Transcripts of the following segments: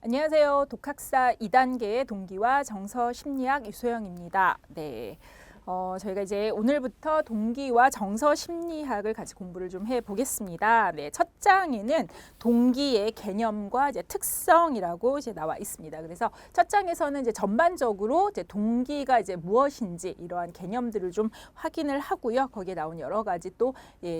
안녕하세요. 독학사 2단계의 동기와 정서 심리학 유소영입니다. 네. 저희가 이제 오늘부터 동기와 정서 심리학을 같이 공부를 좀 해보겠습니다. 네, 첫 장에는 동기의 개념과 이제 특성이라고 이제 나와 있습니다. 그래서 첫 장에서는 이제 전반적으로 이제 동기가 이제 무엇인지 이러한 개념들을 좀 확인을 하고요. 거기에 나온 여러 가지 또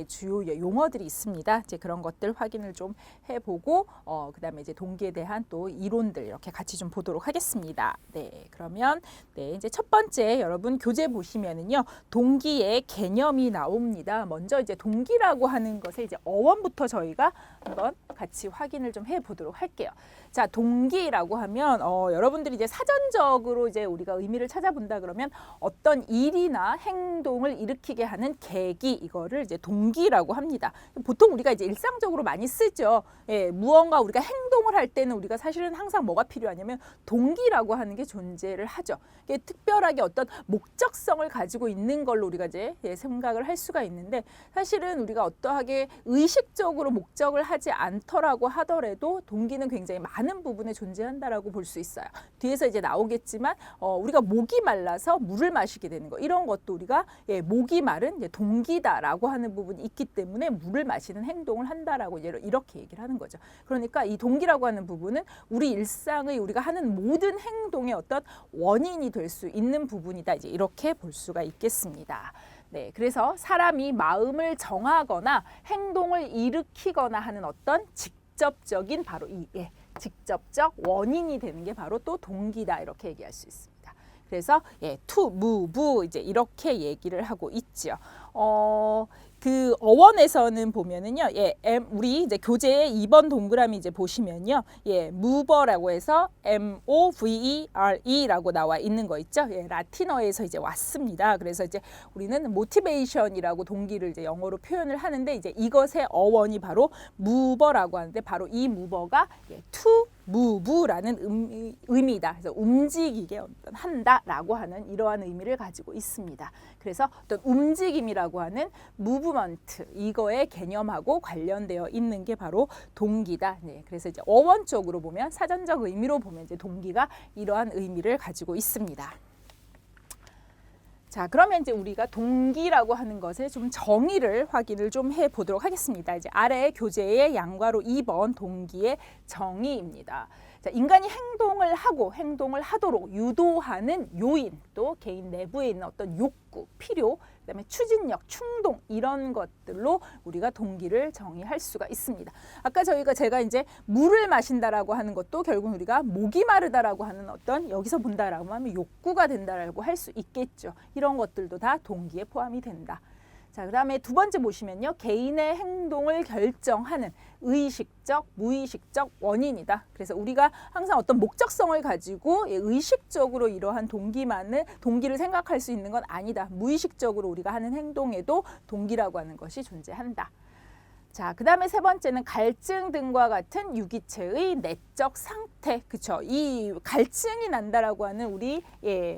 주요 용어들이 있습니다. 이제 그런 것들 확인을 좀 해보고 그다음에 이제 동기에 대한 또 이론들 이렇게 같이 좀 보도록 하겠습니다. 네, 그러면 이제 첫 번째 여러분 교재 보시면은요 동기의 개념이 나옵니다. 먼저 이제 동기라고 하는 것의 이제 어원부터 저희가 한번 같이 확인을 좀 해보도록 할게요. 자, 동기라고 하면 여러분들이 이제 사전적으로 이제 우리가 의미를 찾아본다 그러면 어떤 일이나 행동을 일으키게 하는 계기, 이거를 이제 동기라고 합니다. 보통 우리가 이제 일상적으로 많이 쓰죠. 무언가 우리가 행동을 할 때는 우리가 사실은 항상 뭐가 필요하냐면 동기라고 하는 게 존재를 하죠. 이게 특별하게 어떤 목적성을 가지고 있는 걸로 우리가 이제 생각을 할 수가 있는데, 사실은 우리가 어떠하게 의식적으로 목적을 하지 않더라고 하더라도 동기는 굉장히 많은 부분에 존재한다라고 볼 수 있어요. 뒤에서 이제 나오겠지만 우리가 목이 말라서 물을 마시게 되는 거, 이런 것도 우리가 목이 마른 이제 동기다라고 하는 부분이 있기 때문에 물을 마시는 행동을 한다라고 이렇게 얘기를 하는 거죠. 그러니까 이 동기라고 하는 부분은 우리 일상의 우리가 하는 모든 행동의 어떤 원인이 될 수 있는 부분이다, 이제 이렇게 볼 수가 있겠습니다. 네, 그래서 사람이 마음을 정하거나 행동을 일으키거나 하는 어떤 직접적인 바로 직접적 원인이 되는 게 바로 또 동기다, 이렇게 얘기할 수 있습니다. 그래서 to move 이제 이렇게 얘기를 하고 있죠. 그 어원에서는 보면은요, 우리 이제 교재의 2번 동그라미 이제 보시면요, mover라고 해서 movere라고 나와 있는 거 있죠. 라틴어에서 이제 왔습니다. 그래서 이제 우리는 motivation이라고 동기를 이제 영어로 표현을 하는데, 이제 이것의 어원이 바로 mover라고 하는데, 바로 이 mover가 to move라는 의미다. 그래서 움직이게 한다라고 하는 이러한 의미를 가지고 있습니다. 그래서 어떤 움직임이라고 하는 무브먼트, 이거의 개념하고 관련되어 있는 게 바로 동기다. 네, 그래서 이제 어원적으로 보면, 사전적 의미로 보면 이제 동기가 이러한 의미를 가지고 있습니다. 자, 그러면 이제 우리가 동기라고 하는 것의 좀 정의를 확인을 좀 해보도록 하겠습니다. 이제 아래 교재의 양괄호 2번 동기의 정의입니다. 자, 인간이 행동을 하고 행동을 하도록 유도하는 요인, 또 개인 내부에 있는 어떤 욕구, 필요, 그다음에 추진력, 충동, 이런 것들로 우리가 동기를 정의할 수가 있습니다. 아까 제가 이제 물을 마신다라고 하는 것도 결국 우리가 목이 마르다라고 하는 어떤, 여기서 본다라고 하면 욕구가 된다라고 할 수 있겠죠. 이런 것들도 다 동기에 포함이 된다. 자, 그다음에 두 번째 보시면요, 개인의 행동을 결정하는 의식적, 무의식적 원인이다. 그래서 우리가 항상 어떤 목적성을 가지고 의식적으로 이러한 동기를 생각할 수 있는 건 아니다. 무의식적으로 우리가 하는 행동에도 동기라고 하는 것이 존재한다. 자, 그 다음에 세 번째는 갈증 등과 같은 유기체의 내적 상태. 그쵸? 이 갈증이 난다라고 하는 우리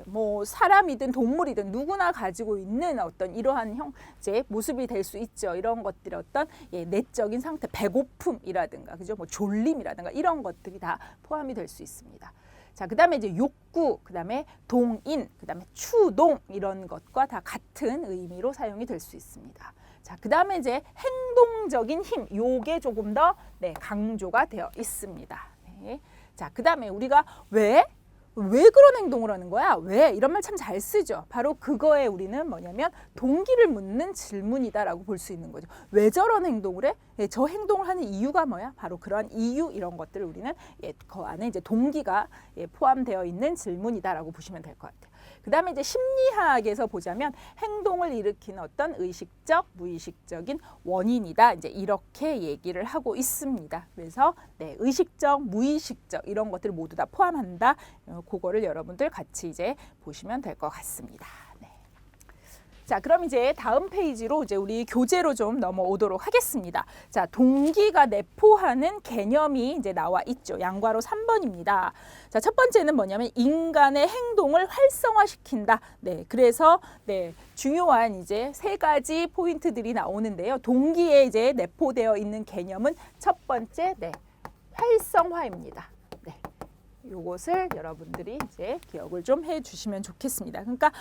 뭐 사람이든 동물이든 누구나 가지고 있는 어떤 이러한 형제 모습이 될 수 있죠. 이런 것들의 어떤 내적인 상태, 배고픔이라든가, 그죠? 뭐 졸림이라든가, 이런 것들이 다 포함이 될 수 있습니다. 자, 그 다음에 이제 욕구, 그 다음에 동인, 그 다음에 추동, 이런 것과 다 같은 의미로 사용이 될 수 있습니다. 자, 그 다음에 이제 행동적인 힘, 요게 조금 더 강조가 되어 있습니다. 네. 자, 그 다음에 우리가 왜 그런 행동을 하는 거야? 왜? 이런 말 참 잘 쓰죠. 바로 그거에 우리는 뭐냐면 동기를 묻는 질문이다라고 볼 수 있는 거죠. 왜 저런 행동을 해? 저 행동을 하는 이유가 뭐야? 바로 그러한 이유, 이런 것들을 우리는 그 안에 이제 동기가 포함되어 있는 질문이다라고 보시면 될 것 같아요. 그 다음에 이제 심리학에서 보자면 행동을 일으키는 어떤 의식적, 무의식적인 원인이다, 이제 이렇게 얘기를 하고 있습니다. 그래서 의식적, 무의식적, 이런 것들을 모두 다 포함한다. 그거를 여러분들 같이 이제 보시면 될 것 같습니다. 자, 그럼 이제 다음 페이지로 이제 우리 교재로 좀 넘어오도록 하겠습니다. 자, 동기가 내포하는 개념이 이제 나와 있죠. 양괄호 3번입니다. 자, 첫 번째는 뭐냐면 인간의 행동을 활성화시킨다. 네, 그래서 중요한 이제 세 가지 포인트들이 나오는데요. 동기에 이제 내포되어 있는 개념은 첫 번째, 활성화입니다. 요것을 여러분들이 이제 기억을 좀 해주시면 좋겠습니다. 그러니까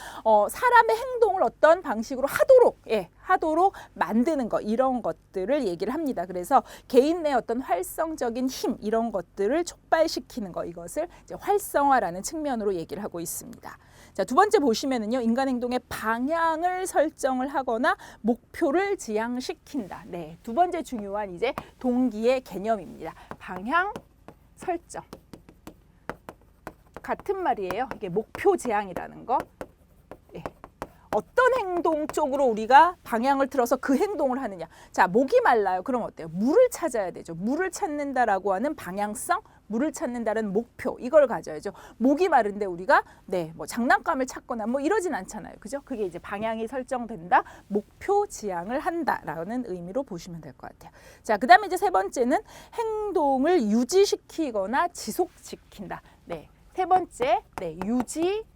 사람의 행동을 어떤 방식으로 하도록 만드는 거, 이런 것들을 얘기를 합니다. 그래서 개인 내 어떤 활성적인 힘, 이런 것들을 촉발시키는 거, 이것을 이제 활성화라는 측면으로 얘기를 하고 있습니다. 자, 두 번째 보시면은요, 인간 행동의 방향을 설정을 하거나 목표를 지향시킨다. 네, 두 번째 중요한 이제 동기의 개념입니다. 방향 설정. 같은 말이에요. 이게 목표 지향이라는 거. 예. 어떤 행동 쪽으로 우리가 방향을 틀어서 그 행동을 하느냐. 자, 목이 말라요. 그럼 어때요? 물을 찾아야 되죠. 물을 찾는다라고 하는 방향성, 물을 찾는다는 목표, 이걸 가져야죠. 목이 마른데 우리가 뭐 장난감을 찾거나 뭐 이러진 않잖아요. 그죠? 그게 이제 방향이 설정된다, 목표 지향을 한다라는 의미로 보시면 될 것 같아요. 자, 그다음에 이제 세 번째는 행동을 유지시키거나 지속시킨다. 네. 세 번째, 유지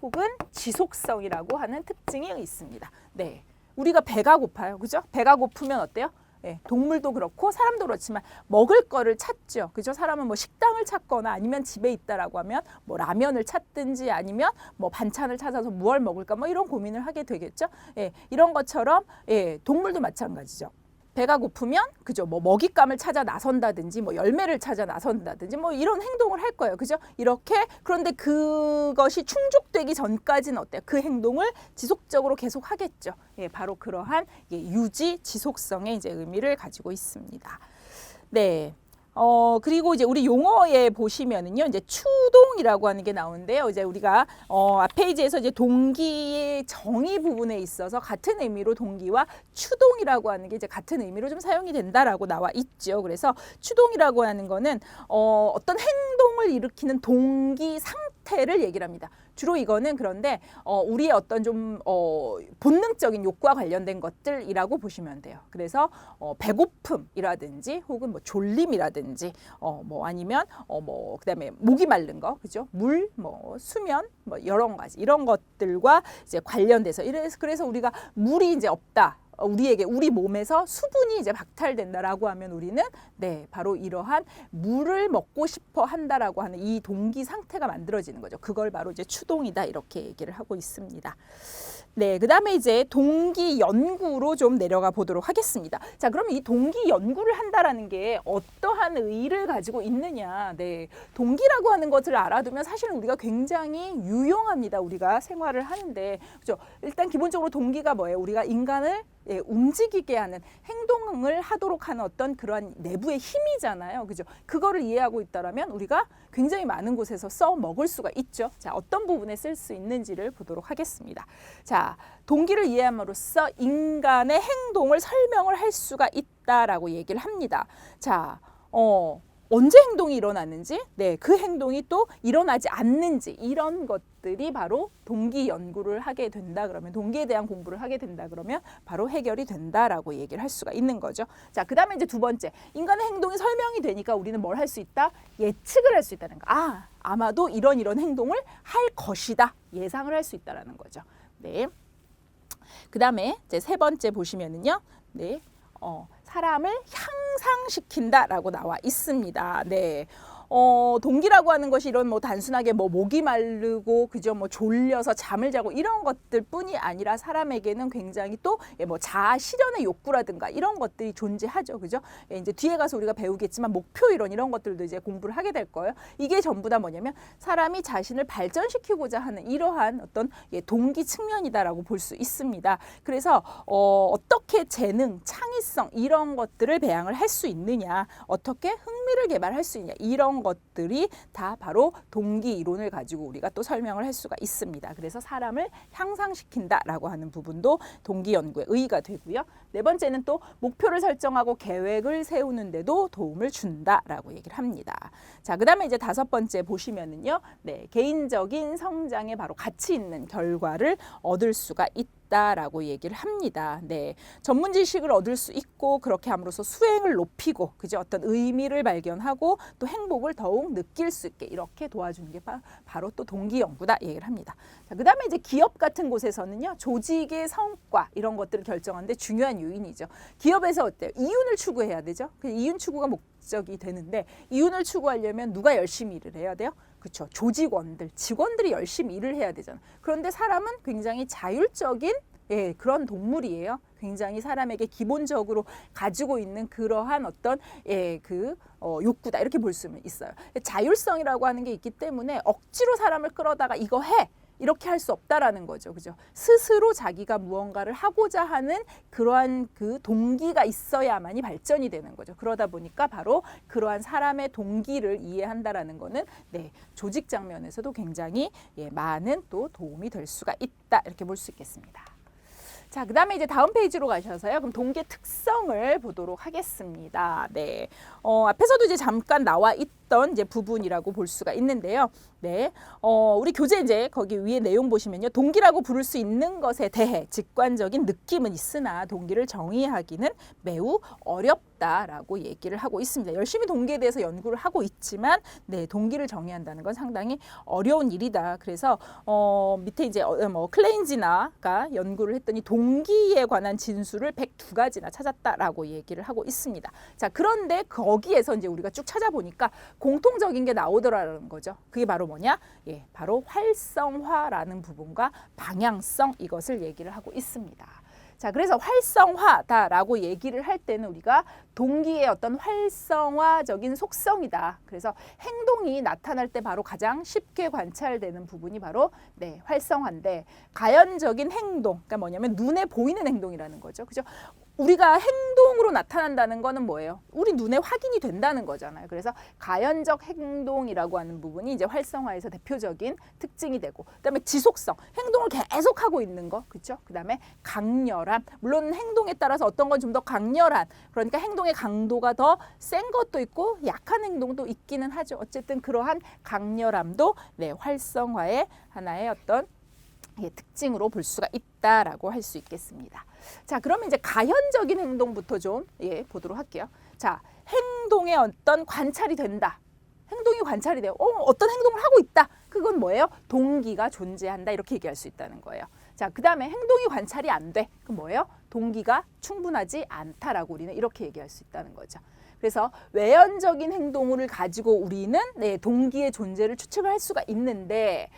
혹은 지속성이라고 하는 특징이 있습니다. 네, 우리가 배가 고파요, 그죠? 배가 고프면 어때요? 네, 동물도 그렇고 사람도 그렇지만 먹을 거를 찾죠, 그죠? 사람은 뭐 식당을 찾거나 아니면 집에 있다라고 하면 뭐 라면을 찾든지 아니면 뭐 반찬을 찾아서 무얼 먹을까 뭐 이런 고민을 하게 되겠죠. 이런 것처럼 동물도 마찬가지죠. 배가 고프면 그죠, 뭐 먹잇감을 찾아 나선다든지 뭐 열매를 찾아 나선다든지 뭐 이런 행동을 할 거예요, 그죠? 이렇게. 그런데 그것이 충족되기 전까지는 어때요? 그 행동을 지속적으로 계속 하겠죠. 바로 그러한 유지 지속성의 이제 의미를 가지고 있습니다. 네. 그리고 이제 우리 용어에 보시면은요, 이제 추동이라고 하는 게 나오는데요. 이제 우리가 앞페이지에서 이제 동기의 정의 부분에 있어서 같은 의미로 동기와 추동이라고 하는 게 이제 같은 의미로 좀 사용이 된다라고 나와 있죠. 그래서 추동이라고 하는 거는 어떤 행동을 일으키는 동기 상태를 얘기를 합니다. 주로 이거는 그런데 우리의 어떤 좀 본능적인 욕구와 관련된 것들이라고 보시면 돼요. 그래서 배고픔이라든지 혹은 뭐 졸림이라든지 뭐 아니면 뭐 그다음에 목이 마른 거, 그죠? 물, 뭐 수면, 뭐 여러 가지 이런 것들과 이제 관련돼서 그래서 우리가 물이 이제 없다. 우리에게 우리 몸에서 수분이 이제 박탈된다라고 하면 우리는 바로 이러한 물을 먹고 싶어 한다라고 하는 이 동기 상태가 만들어지는 거죠. 그걸 바로 이제 추동이다, 이렇게 얘기를 하고 있습니다. 네, 그다음에 이제 동기 연구로 좀 내려가 보도록 하겠습니다. 자, 그러면 이 동기 연구를 한다라는 게 어떠한 의의를 가지고 있느냐. 네, 동기라고 하는 것을 알아두면 사실은 우리가 굉장히 유용합니다. 우리가 생활을 하는데, 그죠? 일단 기본적으로 동기가 뭐예요? 우리가 인간을 움직이게 하는, 행동을 하도록 하는 어떤 그러한 내부의 힘이잖아요, 그죠? 그거를 이해하고 있다라면 우리가 굉장히 많은 곳에서 써 먹을 수가 있죠. 자, 어떤 부분에 쓸 수 있는지를 보도록 하겠습니다. 자, 동기를 이해함으로써 인간의 행동을 설명을 할 수가 있다라고 얘기를 합니다. 자, 언제 행동이 일어나는지, 그 행동이 또 일어나지 않는지, 이런 것들이 바로 동기 연구를 하게 된다 그러면, 동기에 대한 공부를 하게 된다 그러면 바로 해결이 된다라고 얘기를 할 수가 있는 거죠. 자, 그다음에 이제 두 번째, 인간의 행동이 설명이 되니까 우리는 뭘 할 수 있다? 예측을 할 수 있다는 거. 아마도 이런 행동을 할 것이다. 예상을 할 수 있다라는 거죠. 네. 그다음에 이제 세 번째 보시면은요. 사람을 향상시킨다라고 나와 있습니다. 네. 동기라고 하는 것이 이런 뭐 단순하게 뭐 목이 마르고 그죠, 뭐 졸려서 잠을 자고 이런 것들뿐이 아니라 사람에게는 굉장히 또 뭐 자아 실현의 욕구라든가 이런 것들이 존재하죠, 그죠? 이제 뒤에 가서 우리가 배우겠지만 목표 이런 것들도 이제 공부를 하게 될 거예요. 이게 전부 다 뭐냐면 사람이 자신을 발전시키고자 하는 이러한 어떤 동기 측면이다라고 볼 수 있습니다. 그래서 어떻게 재능, 창의성 이런 것들을 배양을 할 수 있느냐, 어떻게 흥미를 개발할 수 있냐, 이런 것들이 다 바로 동기 이론을 가지고 우리가 또 설명을 할 수가 있습니다. 그래서 사람을 향상시킨다라고 하는 부분도 동기 연구의 의의가 되고요. 네 번째는 또 목표를 설정하고 계획을 세우는데도 도움을 준다라고 얘기를 합니다. 자, 그다음에 이제 다섯 번째 보시면은요, 개인적인 성장에 바로 가치 있는 결과를 얻을 수가 있다라고 얘기를 합니다. 전문 지식을 얻을 수 있고 그렇게 함으로써 수행을 높이고 그죠, 어떤 의미를 발견하고 또 행복을 더욱 느낄 수 있게 이렇게 도와주는 게 바로 또 동기 연구다 얘기를 합니다. 자, 그다음에 이제 기업 같은 곳에서는요, 조직의 성과 이런 것들을 결정하는데 중요한 요인이죠. 기업에서 어때요? 이윤을 추구해야 되죠. 이윤 추구가 목적이 되는데 이윤을 추구하려면 누가 열심히 일을 해야 돼요? 그렇죠. 조직원들, 직원들이 열심히 일을 해야 되잖아. 그런데 사람은 굉장히 자율적인 그런 동물이에요. 굉장히 사람에게 기본적으로 가지고 있는 그러한 어떤 욕구다 이렇게 볼 수 있어요. 자율성이라고 하는 게 있기 때문에 억지로 사람을 끌어다가 이거 해 이렇게 할 수 없다라는 거죠. 그죠? 스스로 자기가 무언가를 하고자 하는 그러한 그 동기가 있어야만이 발전이 되는 거죠. 그러다 보니까 바로 그러한 사람의 동기를 이해한다라는 거는 조직 장면에서도 굉장히 많은 또 도움이 될 수가 있다 이렇게 볼 수 있겠습니다. 자, 그다음에 이제 다음 페이지로 가셔서요. 그럼 동기의 특성을 보도록 하겠습니다. 앞에서도 이제 잠깐 나와 있던 이제 부분이라고 볼 수가 있는데요. 우리 교재 이제 거기 위에 내용 보시면요. 동기라고 부를 수 있는 것에 대해 직관적인 느낌은 있으나 동기를 정의하기는 매우 어렵다라고 얘기를 하고 있습니다. 열심히 동기에 대해서 연구를 하고 있지만 동기를 정의한다는 건 상당히 어려운 일이다. 그래서 밑에 이제 클레인지나가 연구를 했더니 동기에 관한 진술을 102가지나 찾았다라고 얘기를 하고 있습니다. 자, 그런데 거기에서 이제 우리가 쭉 찾아보니까 공통적인 게 나오더라는 거죠. 그게 바로 뭐냐? 바로 활성화라는 부분과 방향성 이것을 얘기를 하고 있습니다. 자, 그래서 활성화다라고 얘기를 할 때는 우리가 동기의 어떤 활성화적인 속성이다. 그래서 행동이 나타날 때 바로 가장 쉽게 관찰되는 부분이 바로 활성화인데 가연적인 행동, 그러니까 뭐냐면 눈에 보이는 행동이라는 거죠. 그죠? 우리가 행동으로 나타난다는 거는 뭐예요? 우리 눈에 확인이 된다는 거잖아요. 그래서 가연적 행동이라고 하는 부분이 이제 활성화에서 대표적인 특징이 되고, 그다음에 지속성, 행동을 계속하고 있는 거, 그렇죠? 그다음에 강렬함, 물론 행동에 따라서 어떤 건 좀 더 강렬한, 그러니까 행동의 강도가 더 센 것도 있고 약한 행동도 있기는 하죠. 어쨌든 그러한 강렬함도 활성화의 하나의 어떤 특징으로 볼 수가 있다라고 할 수 있겠습니다. 자, 그러면 이제 가연적인 행동부터 좀 보도록 할게요. 자, 행동의 어떤 관찰이 된다. 행동이 관찰이 돼요. 어떤 행동을 하고 있다. 그건 뭐예요? 동기가 존재한다. 이렇게 얘기할 수 있다는 거예요. 자, 그 다음에 행동이 관찰이 안 돼. 그럼 뭐예요? 동기가 충분하지 않다라고 우리는 이렇게 얘기할 수 있다는 거죠. 그래서 외연적인 행동을 가지고 우리는 동기의 존재를 추측을 할 수가 있는데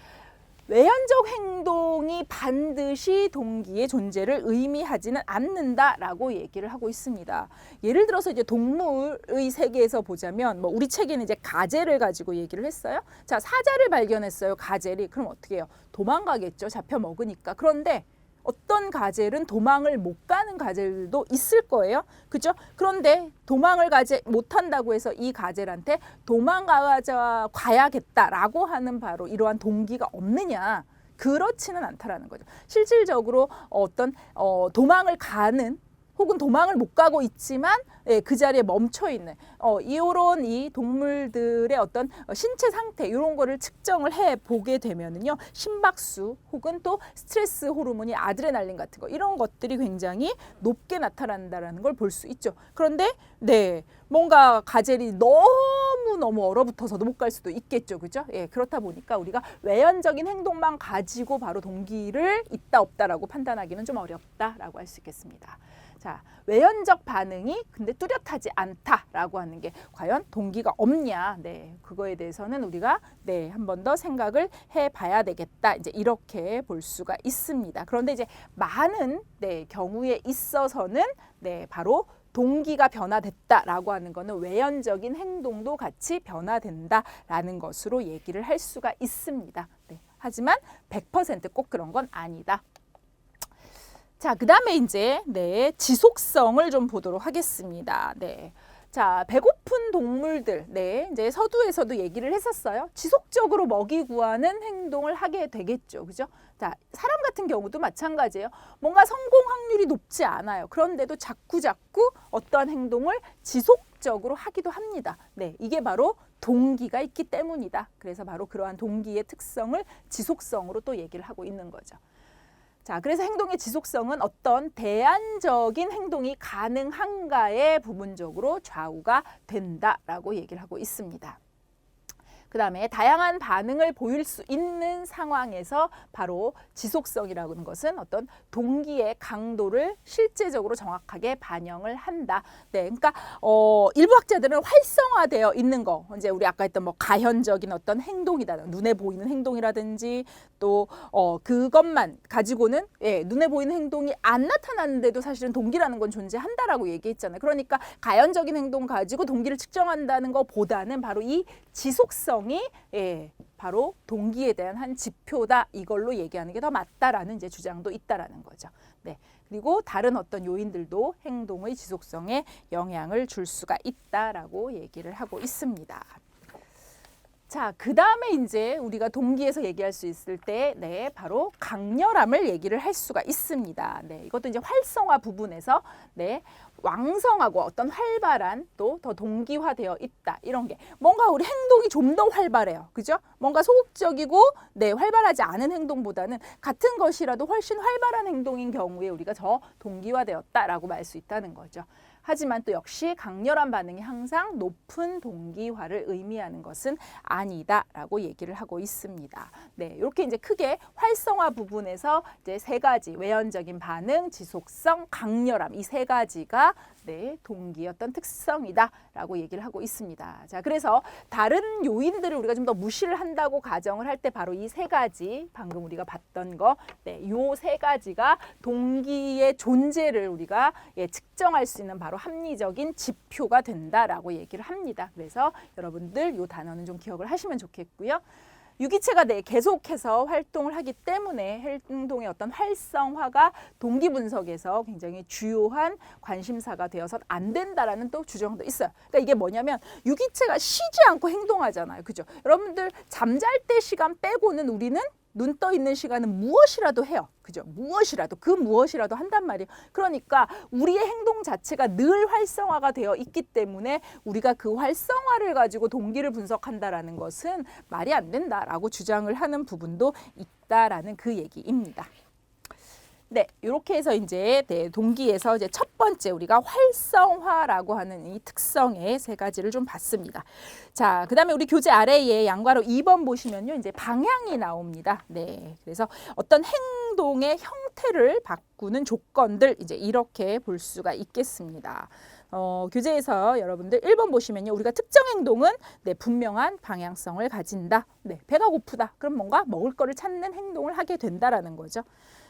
외연적 행동이 반드시 동기의 존재를 의미하지는 않는다라고 얘기를 하고 있습니다. 예를 들어서 이제 동물의 세계에서 보자면 우리 책에는 이제 가젤을 가지고 얘기를 했어요. 자, 사자를 발견했어요. 가젤이. 그럼 어떻게 해요? 도망가겠죠. 잡혀 먹으니까. 그런데 어떤 가젤은 도망을 못 가는 가젤도 있을 거예요. 그죠? 그런데 도망을 가지 못한다고 해서 이 가젤한테 도망가야겠다라고 하는 바로 이러한 동기가 없느냐? 그렇지는 않다라는 거죠. 실질적으로 어떤 도망을 가는 혹은 도망을 못 가고 있지만 그 자리에 멈춰 있는 이런 이 동물들의 어떤 신체 상태 이런 거를 측정을 해 보게 되면은요 심박수 혹은 또 스트레스 호르몬이 아드레날린 같은 거 이런 것들이 굉장히 높게 나타난다라는 걸 볼 수 있죠. 그런데 뭔가 가젤이 너무 얼어붙어서도 못 갈 수도 있겠죠, 그죠? 그렇다 보니까 우리가 외연적인 행동만 가지고 바로 동기를 있다 없다라고 판단하기는 좀 어렵다라고 할 수 있겠습니다. 자, 외연적 반응이 근데 뚜렷하지 않다라고 하는 게 과연 동기가 없냐? 그거에 대해서는 우리가 한 번 더 생각을 해봐야 되겠다. 이제 이렇게 볼 수가 있습니다. 그런데 이제 많은 경우에 있어서는 바로 동기가 변화됐다라고 하는 거는 외연적인 행동도 같이 변화된다라는 것으로 얘기를 할 수가 있습니다. 하지만 100%꼭 그런 건 아니다. 자, 그 다음에 이제 지속성을 좀 보도록 하겠습니다. 자, 배고픈 동물들, 이제 서두에서도 얘기를 했었어요. 지속적으로 먹이 구하는 행동을 하게 되겠죠, 그죠? 자, 사람 같은 경우도 마찬가지예요. 뭔가 성공 확률이 높지 않아요. 그런데도 자꾸 어떠한 행동을 지속적으로 하기도 합니다. 이게 바로 동기가 있기 때문이다. 그래서 바로 그러한 동기의 특성을 지속성으로 또 얘기를 하고 있는 거죠. 자, 그래서 행동의 지속성은 어떤 대안적인 행동이 가능한가에 부분적으로 좌우가 된다라고 얘기를 하고 있습니다. 그다음에 다양한 반응을 보일 수 있는 상황에서 바로 지속성이라는 것은 어떤 동기의 강도를 실제적으로 정확하게 반영을 한다. 네, 그러니까 일부 학자들은 활성화되어 있는 거, 이제 우리 아까 했던 뭐 가현적인 어떤 행동이다, 눈에 보이는 행동이라든지 또 그것만 가지고는 눈에 보이는 행동이 안 나타나는데도 사실은 동기라는 건 존재한다라고 얘기했잖아요. 그러니까 가현적인 행동 가지고 동기를 측정한다는 것보다는 바로 이 지속성이 바로 동기에 대한 한 지표다. 이걸로 얘기하는 게 더 맞다라는 이제 주장도 있다라는 거죠. 네. 그리고 다른 어떤 요인들도 행동의 지속성에 영향을 줄 수가 있다라고 얘기를 하고 있습니다. 자, 그 다음에 이제 우리가 동기에서 얘기할 수 있을 때, 네, 바로 강렬함을 얘기를 할 수가 있습니다. 네, 이것도 이제 활성화 부분에서, 네, 왕성하고 어떤 활발한 또 더 동기화되어 있다. 이런 게 뭔가 우리 행동이 좀 더 활발해요. 그죠? 뭔가 소극적이고, 네, 활발하지 않은 행동보다는 같은 것이라도 훨씬 활발한 행동인 경우에 우리가 더 동기화되었다라고 말 수 있다는 거죠. 하지만 또 역시 강렬한 반응이 항상 높은 동기화를 의미하는 것은 아니다라고 얘기를 하고 있습니다. 네, 이렇게 이제 크게 활성화 부분에서 이제 세 가지 외연적인 반응, 지속성, 강렬함 이 세 가지가 네, 동기의 어떤 특성이다라고 얘기를 하고 있습니다. 자, 그래서 다른 요인들을 우리가 좀 더 무시를 한다고 가정을 할 때 바로 이 세 가지 방금 우리가 봤던 거, 네, 요 세 가지가 동기의 존재를 우리가 측정할 수 있는 바로 합리적인 지표가 된다라고 얘기를 합니다. 그래서 여러분들 요 단어는 좀 기억을 하시면 좋겠고요. 유기체가 계속해서 활동을 하기 때문에 행동의 어떤 활성화가 동기 분석에서 굉장히 주요한 관심사가 되어서 안 된다라는 또 주장도 있어요. 그러니까 이게 뭐냐면 유기체가 쉬지 않고 행동하잖아요. 그죠? 여러분들 잠잘 때 시간 빼고는 우리는 눈 떠 있는 시간은 무엇이라도 해요. 그죠? 무엇이라도, 그 무엇이라도 한단 말이에요. 그러니까 우리의 행동 자체가 늘 활성화가 되어 있기 때문에 우리가 그 활성화를 가지고 동기를 분석한다라는 것은 말이 안 된다라고 주장을 하는 부분도 있다라는 그 얘기입니다. 네, 이렇게 해서 이제 동기에서 이제 첫 번째 우리가 활성화라고 하는 이 특성의 세 가지를 좀 봤습니다. 자, 그다음에 우리 교재 아래에 양괄호 2번 보시면요, 이제 방향이 나옵니다. 네, 그래서 어떤 행동의 형태를 바꾸는 조건들 이제 이렇게 볼 수가 있겠습니다. 교재에서 여러분들 1번 보시면요, 우리가 특정 행동은 분명한 방향성을 가진다. 네, 배가 고프다. 그럼 뭔가 먹을 거를 찾는 행동을 하게 된다라는 거죠.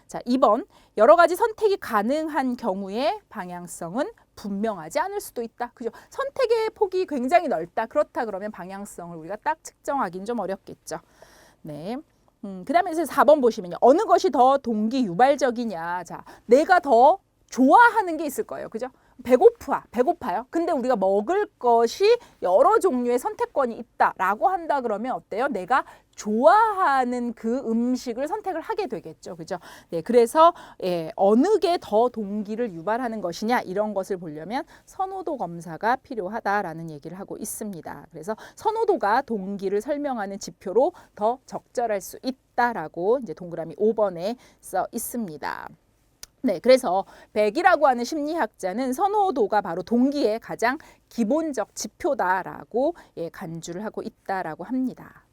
자, 2번 여러 가지 선택이 가능한 경우에 방향성은 분명하지 않을 수도 있다. 그죠? 선택의 폭이 굉장히 넓다. 그렇다 그러면 방향성을 우리가 딱 측정하기는 좀 어렵겠죠. 네. 그다음에 이제 4번 보시면요. 어느 것이 더 동기 유발적이냐. 자, 내가 더 좋아하는 게 있을 거예요. 그죠? 배고파요. 근데 우리가 먹을 것이 여러 종류의 선택권이 있다라고 한다 그러면 어때요? 내가 좋아하는 그 음식을 선택을 하게 되겠죠. 그죠? 네, 그래서 어느 게 더 동기를 유발하는 것이냐 이런 것을 보려면 선호도 검사가 필요하다라는 얘기를 하고 있습니다. 그래서 선호도가 동기를 설명하는 지표로 더 적절할 수 있다라고 이제 동그라미 5번에 써 있습니다. 네, 그래서 백이라고 하는 심리학자는 선호도가 바로 동기의 가장 기본적 지표다라고 간주를 하고 있다라고 합니다.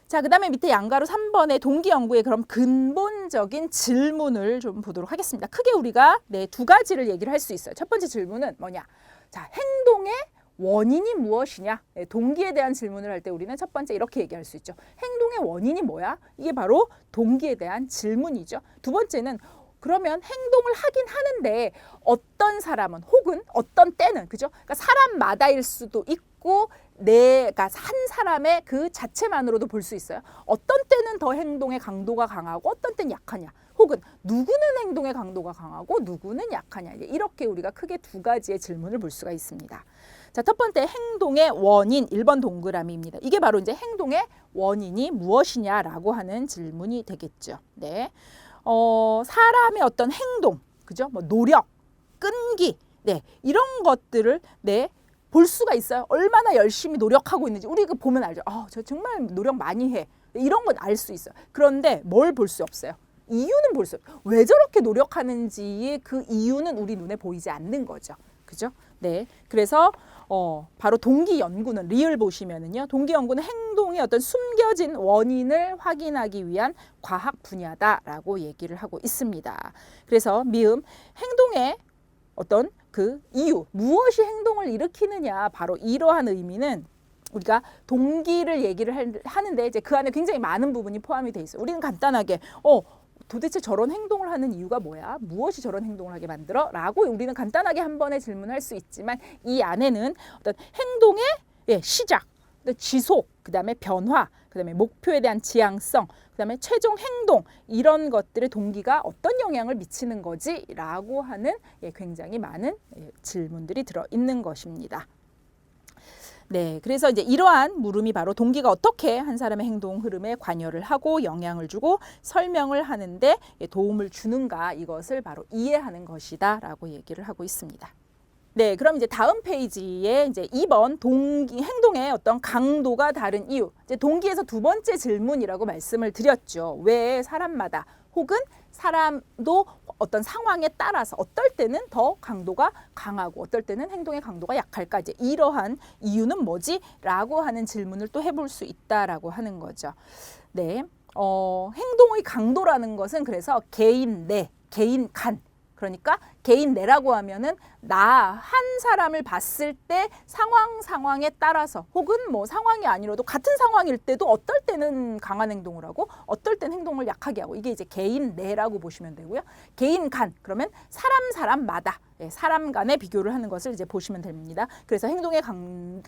자, 그다음에 밑에 양가로 3번의 동기 연구의 그럼 근본적인 질문을 좀 보도록 하겠습니다. 크게 우리가 두 가지를 얘기를 할 수 있어요. 첫 번째 질문은 뭐냐? 자, 행동의 원인이 무엇이냐? 동기에 대한 질문을 할 때 우리는 첫 번째 이렇게 얘기할 수 있죠. 행동의 원인이 뭐야? 이게 바로 동기에 대한 질문이죠. 두 번째는 그러면 행동을 하긴 하는데 어떤 사람은 혹은 어떤 때는 그죠? 그러니까 사람마다일 수도 있고 내가 한 사람의 그 자체만으로도 볼 수 있어요. 어떤 때는 더 행동의 강도가 강하고 어떤 때는 약하냐. 혹은 누구는 행동의 강도가 강하고 누구는 약하냐. 이렇게 우리가 크게 두 가지의 질문을 볼 수가 있습니다. 자, 첫 번째 행동의 원인 1번 동그라미입니다. 이게 바로 이제 행동의 원인이 무엇이냐라고 하는 질문이 되겠죠. 네. 사람의 어떤 행동, 그죠? 뭐 노력, 끈기, 네, 이런 것들을 볼 수가 있어요. 얼마나 열심히 노력하고 있는지 우리 그 보면 알죠. 저 정말 노력 많이 해. 이런 건 알 수 있어요. 그런데 뭘 볼 수 없어요. 이유는 볼 수 없어요. 왜 저렇게 노력하는지 그 이유는 우리 눈에 보이지 않는 거죠. 그죠? 네, 그래서 바로 동기 연구는 리을 보시면은요. 동기 연구는 행동의 어떤 숨겨진 원인을 확인하기 위한 과학 분야다라고 얘기를 하고 있습니다. 그래서 미음 행동의 어떤 그 이유, 무엇이 행동을 일으키느냐, 바로 이러한 의미는 우리가 동기를 얘기를 하는데 이제 그 안에 굉장히 많은 부분이 포함이 돼 있어요. 우리는 간단하게 도대체 저런 행동을 하는 이유가 뭐야? 무엇이 저런 행동을 하게 만들어? 라고 우리는 간단하게 한 번에 질문할 수 있지만 이 안에는 어떤 행동의 시작, 지속, 그다음에 변화, 그다음에 목표에 대한 지향성, 그다음에 최종 행동 이런 것들의 동기가 어떤 영향을 미치는 거지라고 하는 굉장히 많은 질문들이 들어 있는 것입니다. 네, 그래서 이제 이러한 물음이 바로 동기가 어떻게 한 사람의 행동 흐름에 관여를 하고 영향을 주고 설명을 하는데 도움을 주는가, 이것을 바로 이해하는 것이다라고 얘기를 하고 있습니다. 네, 그럼 이제 다음 페이지에 이제 2번 동기 행동의 어떤 강도가 다른 이유. 이제 동기에서 두 번째 질문이라고 말씀을 드렸죠. 왜 사람마다 혹은 사람도 어떤 상황에 따라서 어떨 때는 더 강도가 강하고 어떨 때는 행동의 강도가 약할까, 이제 이러한 이유는 뭐지? 라고 하는 질문을 또 해볼 수 있다라고 하는 거죠. 네, 행동의 강도라는 것은 그래서 개인 내, 개인 간, 그러니까 개인 내라고 하면은 나 한 사람을 봤을 때 상황에 따라서 혹은 뭐 상황이 아니라도 같은 상황일 때도 어떨 때는 강한 행동을 하고 어떨 때는 행동을 약하게 하고, 이게 이제 개인 내라고 보시면 되고요. 개인 간, 그러면 사람마다 사람 간의 비교를 하는 것을 이제 보시면 됩니다. 그래서 행동의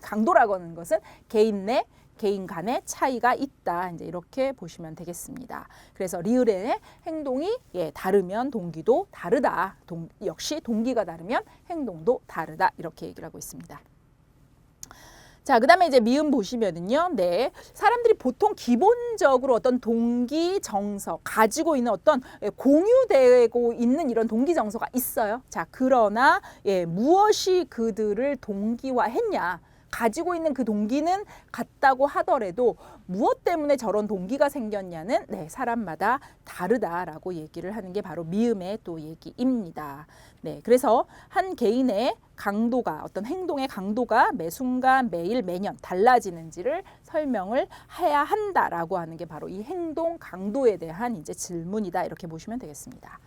강도라고 하는 것은 개인 내, 개인 간의 차이가 있다. 이제 이렇게 보시면 되겠습니다. 그래서 리을의 행동이 다르면 동기도 다르다. 역시 동기가 다르면 행동도 다르다. 이렇게 얘기를 하고 있습니다. 자, 그다음에 이제 미음 보시면은요. 네, 사람들이 보통 기본적으로 어떤 동기 정서 가지고 있는 어떤 공유되고 있는 이런 동기 정서가 있어요. 자, 그러나 무엇이 그들을 동기화했냐? 가지고 있는 그 동기는 같다고 하더라도 무엇 때문에 저런 동기가 생겼냐는 사람마다 다르다라고 얘기를 하는 게 바로 미음의 또 얘기입니다. 네, 그래서 한 개인의 강도가, 어떤 행동의 강도가 매 순간 매일 매년 달라지는지를 설명을 해야 한다라고 하는 게 바로 이 행동 강도에 대한 이제 질문이다, 이렇게 보시면 되겠습니다.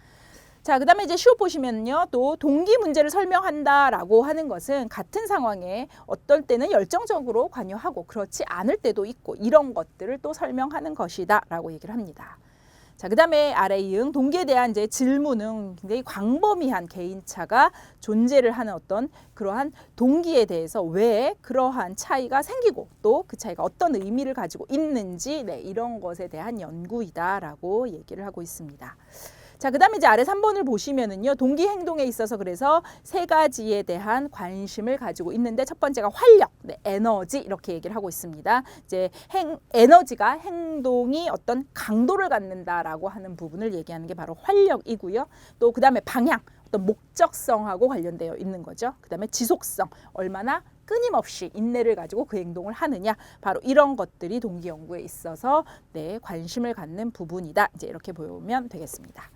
자, 그다음에 이제 시옷 보시면요. 또 동기 문제를 설명한다라고 하는 것은 같은 상황에 어떨 때는 열정적으로 관여하고 그렇지 않을 때도 있고 이런 것들을 또 설명하는 것이다라고 얘기를 합니다. 자, 그다음에 아래 이응 동기에 대한 이제 질문은 굉장히 광범위한 개인차가 존재를 하는 어떤 그러한 동기에 대해서 왜 그러한 차이가 생기고 또 그 차이가 어떤 의미를 가지고 있는지 이런 것에 대한 연구이다라고 얘기를 하고 있습니다. 자, 그다음에 이제 아래 3번을 보시면은요. 동기 행동에 있어서 그래서 세 가지에 대한 관심을 가지고 있는데 첫 번째가 활력, 에너지 이렇게 얘기를 하고 있습니다. 이제 에너지가 행동이 어떤 강도를 갖는다라고 하는 부분을 얘기하는 게 바로 활력이고요. 또 그다음에 방향, 어떤 목적성하고 관련되어 있는 거죠. 그다음에 지속성, 얼마나 끊임없이 인내를 가지고 그 행동을 하느냐, 바로 이런 것들이 동기 연구에 있어서 관심을 갖는 부분이다. 이제 이렇게 보면 되겠습니다.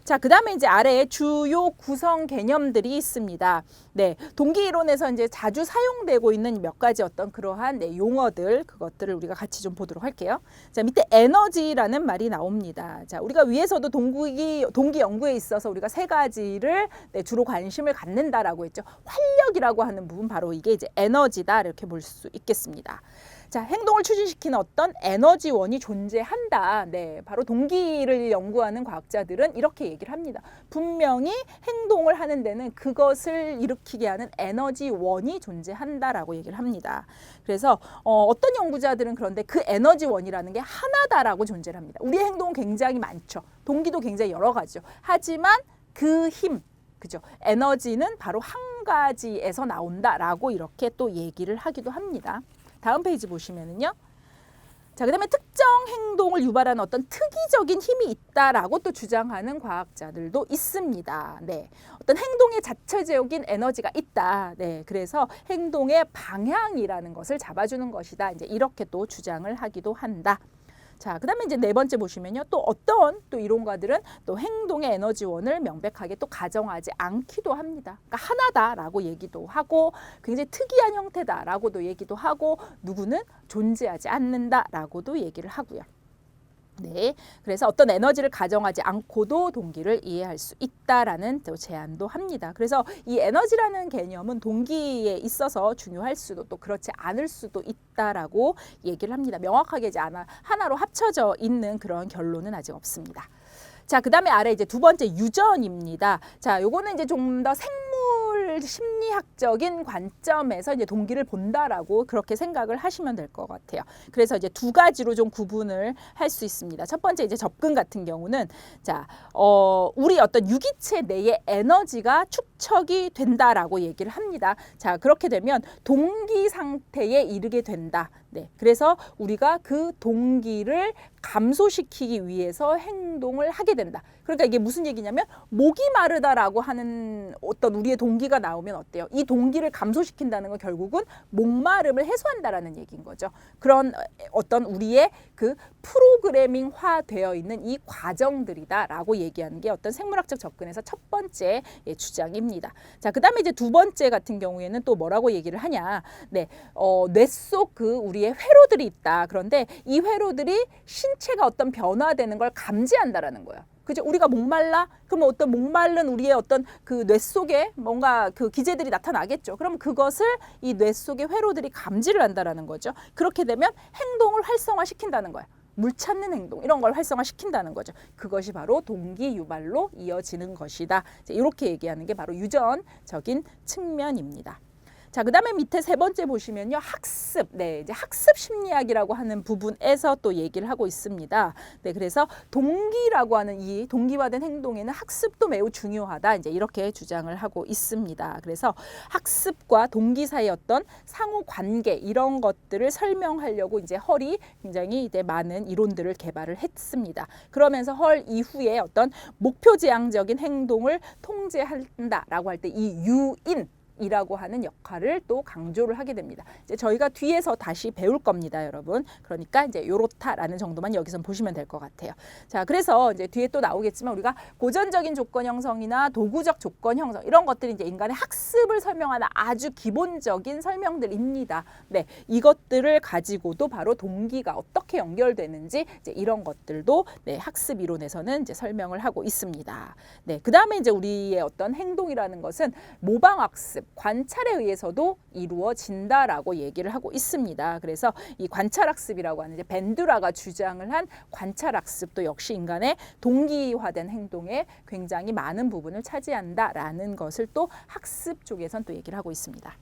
자, 그다음에 이제 아래에 주요 구성 개념들이 있습니다. 네, 동기 이론에서 이제 자주 사용되고 있는 몇 가지 어떤 그러한 용어들, 그것들을 우리가 같이 좀 보도록 할게요. 자, 밑에 에너지라는 말이 나옵니다. 자, 우리가 위에서도 동기 연구에 있어서 우리가 세 가지를 주로 관심을 갖는다라고 했죠. 활력이라고 하는 부분, 바로 이게 이제 에너지다, 이렇게 볼 수 있겠습니다. 자, 행동을 추진시키는 어떤 에너지원이 존재한다. 네, 바로 동기를 연구하는 과학자들은 이렇게 얘기를 합니다. 분명히 행동을 하는 데는 그것을 일으키게 하는 에너지원이 존재한다라고 얘기를 합니다. 그래서 어떤 연구자들은 그런데 그 에너지원이라는 게 하나다라고 존재를 합니다. 우리의 행동은 굉장히 많죠. 동기도 굉장히 여러 가지죠. 하지만 그 힘, 그죠? 에너지는 바로 한 가지에서 나온다라고 이렇게 또 얘기를 하기도 합니다. 다음 페이지 보시면은요. 자, 그다음에 특정 행동을 유발하는 어떤 특이적인 힘이 있다라고 또 주장하는 과학자들도 있습니다. 네, 어떤 행동의 자체적인 에너지가 있다. 네, 그래서 행동의 방향이라는 것을 잡아주는 것이다. 이제 이렇게 또 주장을 하기도 한다. 자, 그다음에 이제 네 번째 보시면요. 또 어떤 또 이론가들은 또 행동의 에너지원을 명백하게 또 가정하지 않기도 합니다. 그러니까 하나다라고 얘기도 하고 굉장히 특이한 형태다라고도 얘기도 하고 누구는 존재하지 않는다라고도 얘기를 하고요. 네, 그래서 어떤 에너지를 가정하지 않고도 동기를 이해할 수 있다라는 또 제안도 합니다. 그래서 이 에너지라는 개념은 동기에 있어서 중요할 수도 또 그렇지 않을 수도 있다라고 얘기를 합니다. 명확하게 이제 하나로 합쳐져 있는 그런 결론은 아직 없습니다. 자, 그다음에 아래 이제 두 번째 유전입니다. 자, 요거는 이제 좀 더 생물 심리학적인 관점에서 이제 동기를 본다라고 그렇게 생각을 하시면 될 것 같아요. 그래서 이제 두 가지로 좀 구분을 할 수 있습니다. 첫 번째 이제 접근 같은 경우는 자, 우리 어떤 유기체 내의 에너지가 축적이 된다라고 얘기를 합니다. 자, 그렇게 되면 동기 상태에 이르게 된다. 네, 그래서 우리가 그 동기를 감소시키기 위해서 행동을 하게 된다. 그러니까 이게 무슨 얘기냐면 목이 마르다라고 하는 어떤 우리의 동기가 나오면 어때요? 이 동기를 감소시킨다는 건 결국은 목마름을 해소한다라는 얘기인 거죠. 그런 어떤 우리의 그 프로그래밍화 되어 있는 이 과정들이다라고 얘기하는 게 어떤 생물학적 접근에서 첫 번째 주장입니다. 자, 그다음에 이제 두 번째 같은 경우에는 또 뭐라고 얘기를 하냐? 네, 뇌 속 그 우리의 회로들이 있다. 그런데 이 회로들이 신체가 어떤 변화되는 걸 감지한다라는 거예요. 그죠? 우리가 목말라? 그러면 어떤 목마른 우리의 어떤 그 뇌 속에 뭔가 그 기제들이 나타나겠죠. 그럼 그것을 이 뇌 속의 회로들이 감지를 한다라는 거죠. 그렇게 되면 행동을 활성화시킨다는 거예요. 물 찾는 행동 이런 걸 활성화시킨다는 거죠. 그것이 바로 동기 유발로 이어지는 것이다. 이렇게 얘기하는 게 바로 유전적인 측면입니다. 자, 그다음에 밑에 세 번째 보시면요. 학습. 네, 이제 학습 심리학이라고 하는 부분에서 또 얘기를 하고 있습니다. 네, 그래서 동기라고 하는 이 동기화된 행동에는 학습도 매우 중요하다. 이제 이렇게 주장을 하고 있습니다. 그래서 학습과 동기 사이의 어떤 상호 관계 이런 것들을 설명하려고 이제 헐이 굉장히 이제 많은 이론들을 개발을 했습니다. 그러면서 헐 이후에 어떤 목표 지향적인 행동을 통제한다라고 할 때 이 유인 이라고 하는 역할을 또 강조를 하게 됩니다. 이제 저희가 뒤에서 다시 배울 겁니다, 여러분. 그러니까 이제 요렇다라는 정도만 여기서 보시면 될 것 같아요. 자, 그래서 이제 뒤에 또 나오겠지만 우리가 고전적인 조건 형성이나 도구적 조건 형성 이런 것들이 이제 인간의 학습을 설명하는 아주 기본적인 설명들입니다. 네, 이것들을 가지고도 바로 동기가 어떻게 연결되는지 이제 이런 것들도 네, 학습 이론에서는 이제 설명을 하고 있습니다. 네, 그다음에 이제 우리의 어떤 행동이라는 것은 모방 학습 관찰에 의해서도 이루어진다라고 얘기를 하고 있습니다. 그래서 이 관찰학습이라고 하는 이제 밴두라가 주장을 한 관찰학습도 역시 인간의 동기화된 행동에 굉장히 많은 부분을 차지한다라는 것을 또 학습 쪽에선 또 얘기를 하고 있습니다.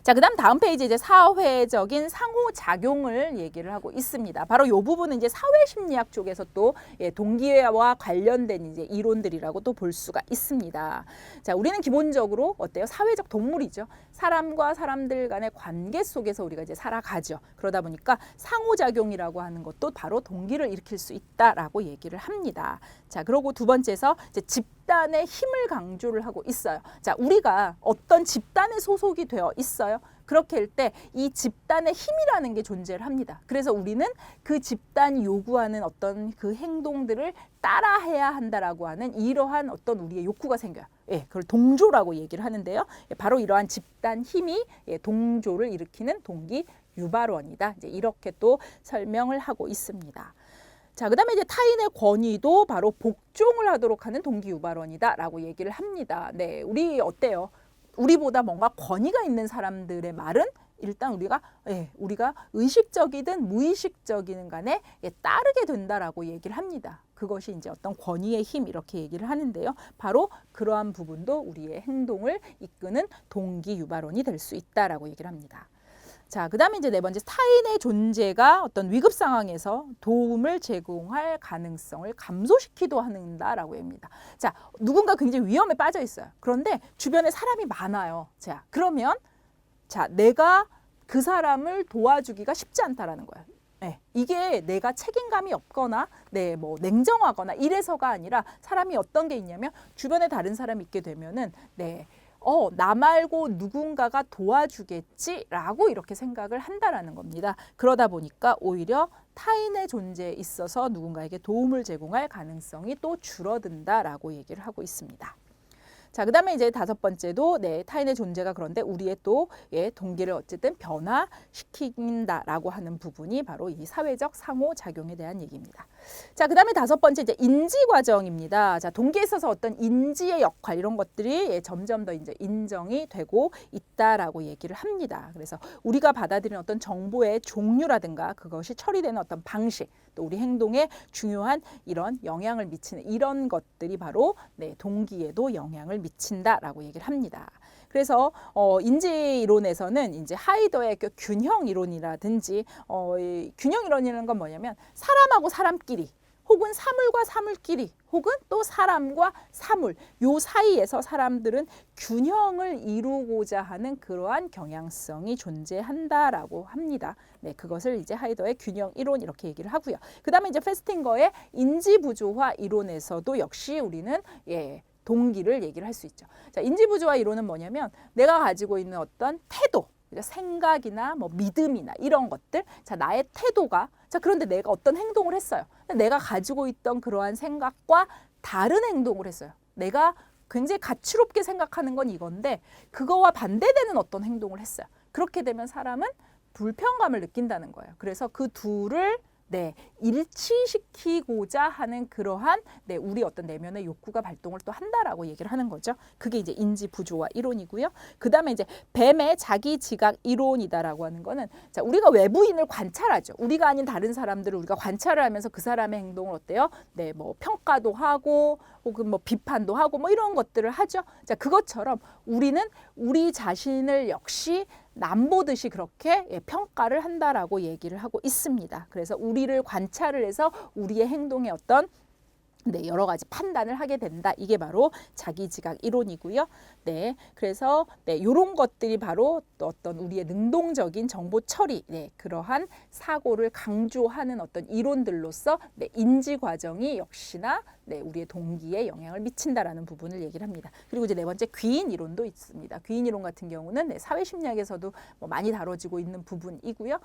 자, 그다음 다음 페이지 이제 사회적인 상호작용을 얘기를 하고 있습니다. 바로 이 부분은 이제 사회심리학 쪽에서 또 동기와 관련된 이제 이론들이라고 또 볼 수가 있습니다. 자, 우리는 기본적으로 어때요? 사회적 동물이죠. 사람과 사람들 간의 관계 속에서 우리가 이제 살아가죠. 그러다 보니까 상호작용이라고 하는 것도 바로 동기를 일으킬 수 있다라고 얘기를 합니다. 자, 그리고 두 번째에서 이제 집단의 힘을 강조를 하고 있어요. 자, 우리가 어떤 집단에 소속이 되어 있어요. 그렇게 할 때 이 집단의 힘이라는 게 존재를 합니다. 그래서 우리는 그 집단이 요구하는 어떤 그 행동들을 따라해야 한다라고 하는 이러한 어떤 우리의 욕구가 생겨요. 예, 그걸 동조라고 얘기를 하는데요. 바로 이러한 집단 힘이 동조를 일으키는 동기 유발원이다. 이제 이렇게 또 설명을 하고 있습니다. 자, 그다음에 이제 타인의 권위도 바로 복종을 하도록 하는 동기 유발원이다라고 얘기를 합니다. 네, 우리 어때요? 우리보다 뭔가 권위가 있는 사람들의 말은 일단 우리가 의식적이든 무의식적이든 간에 따르게 된다라고 얘기를 합니다. 그것이 이제 어떤 권위의 힘 이렇게 얘기를 하는데요. 바로 그러한 부분도 우리의 행동을 이끄는 동기 유발원이 될 수 있다라고 얘기를 합니다. 자, 그다음에 이제 네 번째 타인의 존재가 어떤 위급 상황에서 도움을 제공할 가능성을 감소시키도 한다라고 합니다. 자, 누군가 굉장히 위험에 빠져 있어요. 그런데 주변에 사람이 많아요. 자, 그러면 자, 내가 그 사람을 도와주기가 쉽지 않다라는 거예요. 네, 이게 내가 책임감이 없거나 뭐 냉정하거나 이래서가 아니라 사람이 어떤 게 있냐면 주변에 다른 사람이 있게 되면은 나 말고 누군가가 도와주겠지라고 이렇게 생각을 한다라는 겁니다. 그러다 보니까 오히려 타인의 존재에 있어서 누군가에게 도움을 제공할 가능성이 또 줄어든다라고 얘기를 하고 있습니다. 자, 그다음에 이제 다섯 번째도 타인의 존재가 그런데 우리의 또 동기를 어쨌든 변화시킨다라고 하는 부분이 바로 이 사회적 상호작용에 대한 얘기입니다. 자, 그다음에 다섯 번째 이제 인지 과정입니다. 자, 동기에 있어서 어떤 인지의 역할 이런 것들이 점점 더 이제 인정이 되고 있다라고 얘기를 합니다. 그래서 우리가 받아들이는 어떤 정보의 종류라든가 그것이 처리되는 어떤 방식 또 우리 행동에 중요한 이런 영향을 미치는 이런 것들이 바로 동기에도 영향을 미친다라고 얘기를 합니다. 그래서 인지 이론에서는 이제 하이더의 그 균형 이론이라든지 이 균형 이론이라는 건 뭐냐면 사람하고 사람끼리 혹은 사물과 사물끼리 혹은 또 사람과 사물 요 사이에서 사람들은 균형을 이루고자 하는 그러한 경향성이 존재한다라고 합니다. 네, 그것을 이제 하이더의 균형 이론 이렇게 얘기를 하고요. 그다음에 이제 페스팅거의 인지 부조화 이론에서도 역시 우리는 동기를 얘기를 할 수 있죠. 자, 인지 부조화 이론은 뭐냐면 내가 가지고 있는 어떤 태도 생각이나 뭐 믿음이나 이런 것들 자 나의 태도가 자 그런데 내가 어떤 행동을 했어요. 내가 가지고 있던 그러한 생각과 다른 행동을 했어요. 내가 굉장히 가치롭게 생각하는 건 이건데 그거와 반대되는 어떤 행동을 했어요. 그렇게 되면 사람은 불편감을 느낀다는 거예요. 그래서 그 둘을 일치시키고자 하는 그러한 우리 어떤 내면의 욕구가 발동을 또 한다라고 얘기를 하는 거죠. 그게 이제 인지 부조화 이론이고요. 그 다음에 이제 뱀의 자기 지각 이론이다라고 하는 거는 자 우리가 외부인을 관찰하죠. 우리가 아닌 다른 사람들을 우리가 관찰을 하면서 그 사람의 행동을 어때요? 뭐 평가도 하고 혹은 뭐 비판도 하고 뭐 이런 것들을 하죠. 자 그것처럼 우리는 우리 자신을 역시 남보듯이 그렇게 평가를 한다라고 얘기를 하고 있습니다. 그래서 우리를 관찰을 해서 우리의 행동에 어떤 여러 가지 판단을 하게 된다. 이게 바로 자기 지각 이론이고요. 그래서 이런 것들이 바로 또 어떤 우리의 능동적인 정보 처리, 그러한 사고를 강조하는 어떤 이론들로서 인지 과정이 역시나 우리의 동기에 영향을 미친다라는 부분을 얘기를 합니다. 그리고 이제 네 번째 귀인 이론도 있습니다. 귀인 이론 같은 경우는 사회심리학에서도 뭐 많이 다뤄지고 있는 부분이고요.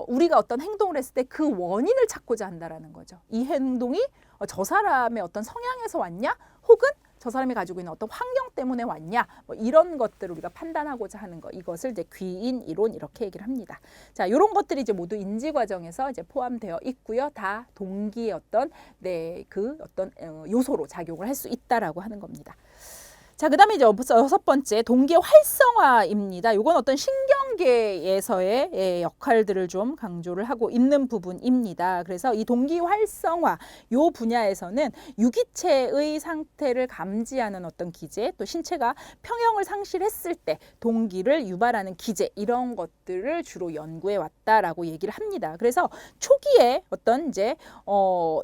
우리가 어떤 행동을 했을 때 그 원인을 찾고자 한다라는 거죠. 이 행동이 저 사람의 어떤 성향에서 왔냐? 혹은 저 사람이 가지고 있는 어떤 환경 때문에 왔냐? 뭐 이런 것들을 우리가 판단하고자 하는 거. 이것을 이제 귀인 이론 이렇게 얘기를 합니다. 자, 이런 것들이 이제 모두 인지 과정에서 이제 포함되어 있고요. 다 동기의 어떤 그 어떤 요소로 작용을 할 수 있다라고 하는 겁니다. 자, 그다음에 이제 여섯 번째 동기의 활성화입니다. 이건 어떤 신경계에서의 역할들을 좀 강조를 하고 있는 부분입니다. 그래서 이 동기 활성화 요 분야에서는 유기체의 상태를 감지하는 어떤 기제, 또 신체가 평형을 상실했을 때 동기를 유발하는 기제 이런 것들을 주로 연구해 왔다라고 얘기를 합니다. 그래서 초기에 어떤 이제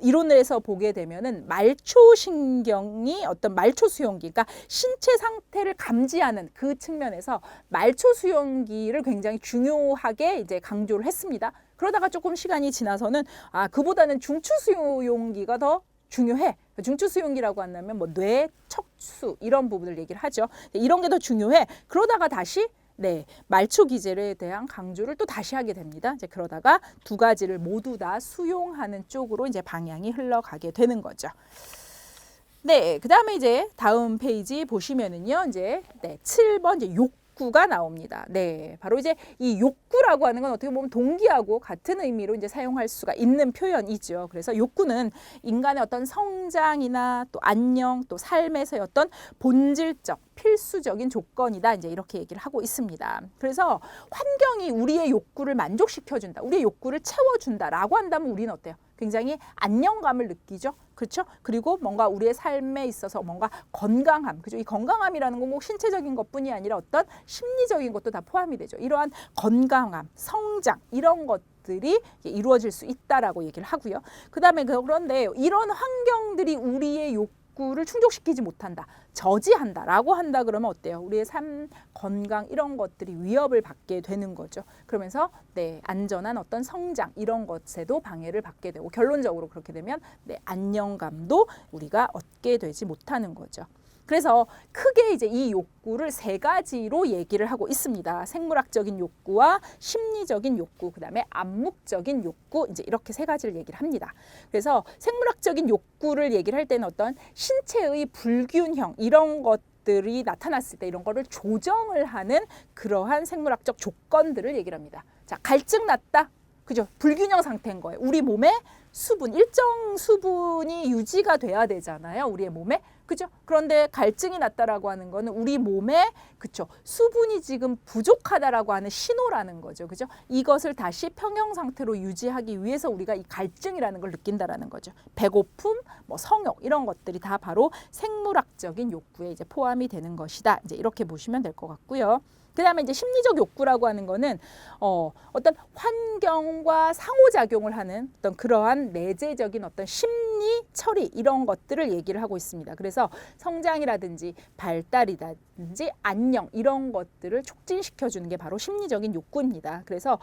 이론을 해서 보게 되면은 말초신경이 어떤 말초 수용기, 그러니까 신체 상태를 감지하는 그 측면에서 말초 수용기를 굉장히 중요하게 이제 강조를 했습니다. 그러다가 조금 시간이 지나서는 그보다는 중추 수용기가 더 중요해. 중추 수용기라고 한다면 뭐 뇌, 척수 이런 부분을 얘기를 하죠. 이런 게 더 중요해. 그러다가 다시 말초 기제에 대한 강조를 또 다시 하게 됩니다. 이제 그러다가 두 가지를 모두 다 수용하는 쪽으로 이제 방향이 흘러가게 되는 거죠. 그 다음에 이제 다음 페이지 보시면은요, 이제 7번 이제 욕구가 나옵니다. 바로 이제 이 욕구라고 하는 건 어떻게 보면 동기하고 같은 의미로 이제 사용할 수가 있는 표현이죠. 그래서 욕구는 인간의 어떤 성장이나 또 안녕, 또 삶에서의 어떤 본질적 필수적인 조건이다. 이제 이렇게 얘기를 하고 있습니다. 그래서 환경이 우리의 욕구를 만족시켜준다. 우리의 욕구를 채워준다라고 한다면 우리는 어때요? 굉장히 안정감을 느끼죠. 그렇죠? 그리고 뭔가 우리의 삶에 있어서 뭔가 건강함, 그죠? 이 건강함이라는 건 꼭 신체적인 것뿐이 아니라 어떤 심리적인 것도 다 포함이 되죠. 이러한 건강함, 성장 이런 것들이 이루어질 수 있다라고 얘기를 하고요. 그다음에 그런데 이런 환경들이 우리의 욕구를 충족시키지 못한다, 저지한다라고 한다 그러면 어때요? 우리의 삶, 건강 이런 것들이 위협을 받게 되는 거죠. 그러면서 안전한 어떤 성장 이런 것에도 방해를 받게 되고 결론적으로 그렇게 되면 안정감도 우리가 얻게 되지 못하는 거죠. 그래서 크게 이제 이 욕구를 세 가지로 얘기를 하고 있습니다. 생물학적인 욕구와 심리적인 욕구, 그다음에 암묵적인 욕구, 이제 이렇게 세 가지를 얘기를 합니다. 그래서 생물학적인 욕구를 얘기를 할 때는 어떤 신체의 불균형 이런 것들이 나타났을 때 이런 거를 조정을 하는 그러한 생물학적 조건들을 얘기를 합니다. 자, 갈증 났다. 그죠? 불균형 상태인 거예요. 우리 몸에 수분, 일정 수분이 유지가 돼야 되잖아요. 우리의 몸에. 그죠? 그런데 갈증이 났다라고 하는 거는 우리 몸에 그쵸? 수분이 지금 부족하다라고 하는 신호라는 거죠. 그죠? 이것을 다시 평형 상태로 유지하기 위해서 우리가 이 갈증이라는 걸 느낀다라는 거죠. 배고픔, 뭐 성욕 이런 것들이 다 바로 생물학적인 욕구에 이제 포함이 되는 것이다. 이제 이렇게 보시면 될 것 같고요. 그다음에 이제 심리적 욕구라고 하는 거는 어떤 환경과 상호작용을 하는 어떤 그러한 내재적인 어떤 심리 처리 이런 것들을 얘기를 하고 있습니다. 그래서 성장이라든지 발달이라든지 안녕 이런 것들을 촉진시켜 주는 게 바로 심리적인 욕구입니다. 그래서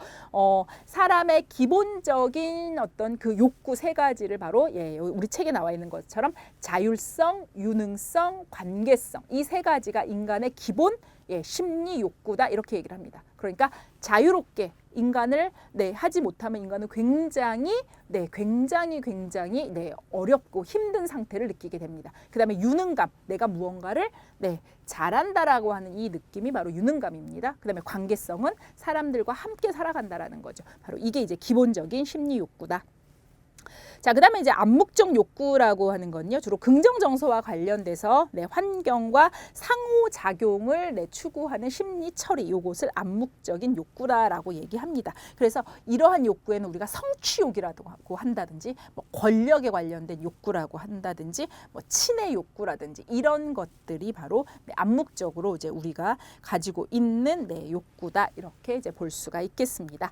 사람의 기본적인 어떤 그 욕구 세 가지를 바로 우리 책에 나와 있는 것처럼 자율성, 유능성, 관계성 이 세 가지가 인간의 기본 심리 욕구다 이렇게 얘기를 합니다. 그러니까 자유롭게 인간을 하지 못하면 인간은 굉장히 어렵고 힘든 상태를 느끼게 됩니다. 그다음에 유능감, 내가 무언가를 잘한다라고 하는 이 느낌이 바로 유능감입니다. 그다음에 관계성은 사람들과 함께 살아간다라는 거죠. 바로 이게 이제 기본적인 심리 욕구다. 자, 그다음에 이제 암묵적 욕구라고 하는 건요. 주로 긍정 정서와 관련돼서 환경과 상호작용을 추구하는 심리 처리, 요것을 암묵적인 욕구라고 얘기합니다. 그래서 이러한 욕구에는 우리가 성취욕이라고 한다든지 뭐 권력에 관련된 욕구라고 한다든지 뭐 친의 욕구라든지 이런 것들이 바로 암묵적으로 이제 우리가 가지고 있는 욕구다. 이렇게 이제 볼 수가 있겠습니다.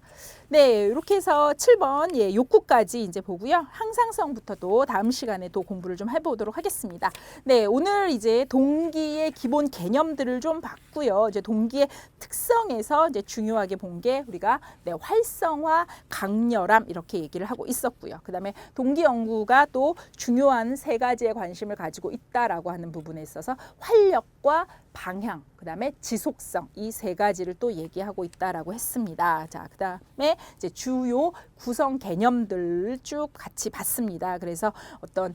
네, 이렇게 해서 7번 욕구까지 이제 보고요. 항상성부터 또 다음 시간에 또 공부를 좀 해보도록 하겠습니다. 네, 오늘 이제 동기의 기본 개념들을 좀 봤고요. 이제 동기의 특성에서 이제 중요하게 본 게 우리가 활성화, 강렬함 이렇게 얘기를 하고 있었고요. 그다음에 동기 연구가 또 중요한 세 가지의 관심을 가지고 있다라고 하는 부분에 있어서 활력과 방향, 그다음에 지속성 이 세 가지를 또 얘기하고 있다라고 했습니다. 자, 그다음에 이제 주요 구성 개념들을 쭉 같이 봤습니다. 그래서 어떤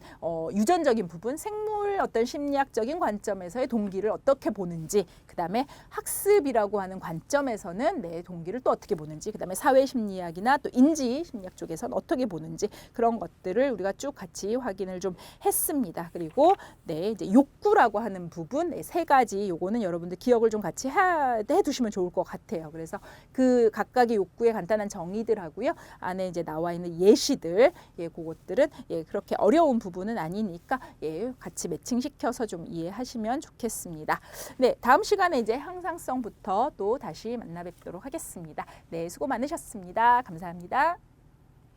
유전적인 부분, 생물 어떤 심리학적인 관점에서의 동기를 어떻게 보는지, 그다음에 학습이라고 하는 관점에서는 내 동기를 또 어떻게 보는지, 그다음에 사회 심리학이나 또 인지 심리학 쪽에서는 어떻게 보는지 그런 것들을 우리가 쭉 같이 확인을 좀 했습니다. 그리고 이제 욕구라고 하는 부분 세 가지 요거는 여러분들 기억을 좀 같이 해두시면 좋을 것 같아요. 그래서 그 각각의 욕구의 간단한 정의들하고요. 안에 이제 나와 있는 예시들, 그것들은 그렇게 어려운 부분은 아니니까 같이 매칭시켜서 좀 이해하시면 좋겠습니다. 네, 다음 시간에 이제 항상성부터 또 다시 만나 뵙도록 하겠습니다. 네, 수고 많으셨습니다. 감사합니다.